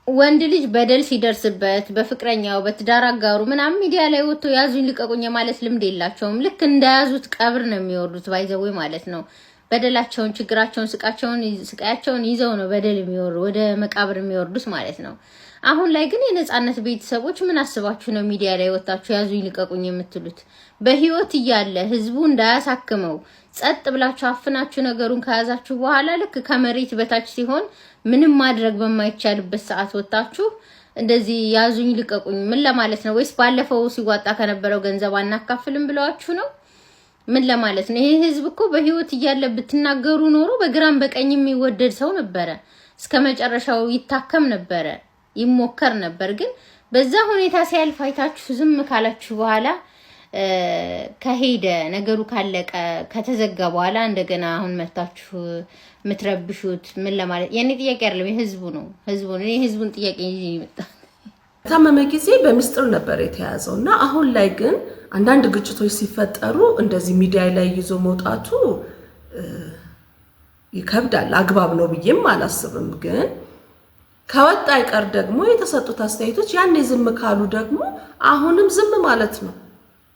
ወንድ ልጅ በደል ሲደርስበት በፍቅረኛው በትዳር አጋሩ ምናምን ሚዲያ ላይ ወጥቶ ያዙኝ ልቀቁኝ ማለት ልምድ የላቸውም። ልክ እንደያዙት ቀብር ነው የሚወርዱት ባይዘው ማለት ነው። በደላቸውን ችግራቸውን ስቃያቸውን ይዘው ነው በደል የሚወርዱ ወደ መቃብር የሚወርዱት ማለት ነው። አሁን ላይ ግን የነጻነት ቤተሰቦች ምን አስባችሁ ነው ሚዲያ ላይ ወጣችሁ ያዙኝ ልቀቁኝ የምትሉት? በህይወት እያለ ህዝቡ እንዳያሳክመው ጸጥ ብላችሁ አፍናችሁ ነገሩን ከያዛችሁ በኋላ ልክ ከመሬት በታች ሲሆን ምንም ማድረግ በማይቻልበት ሰዓት ወጣችሁ እንደዚህ ያዙኝ ልቀቁኝ ምን ለማለት ነው? ወይስ ባለፈው ሲዋጣ ከነበረው ገንዘብ አናካፍልም ብለዋችሁ ነው? ምን ለማለት ነው? ይሄ ህዝብ እኮ በህይወት እያለ ብትናገሩ ኖሮ በግራም በቀኝ የሚወደድ ሰው ነበረ። እስከመጨረሻው ይታከም ነበረ፣ ይሞከር ነበር። ግን በዛ ሁኔታ ሲያልፍ አይታችሁ ዝም ካላችሁ በኋላ ከሄደ ነገሩ ካለቀ ከተዘጋ በኋላ እንደገና አሁን መጣችሁ ምትረብሹት ምን ለማለት? የኔ ጥያቄ አይደለም የህዝቡ ነው። የህዝቡን ጥያቄ ይመጣ ታመመ ጊዜ በሚስጥር ነበር የተያዘውና አሁን ላይ ግን አንዳንድ ግጭቶች ሲፈጠሩ እንደዚህ ሚዲያ ላይ ይዞ መውጣቱ ይከብዳል። አግባብ ነው ብዬም አላስብም። ግን ከወጣ አይቀር ደግሞ የተሰጡት አስተያየቶች ያኔ ዝም ካሉ ደግሞ አሁንም ዝም ማለት ነው።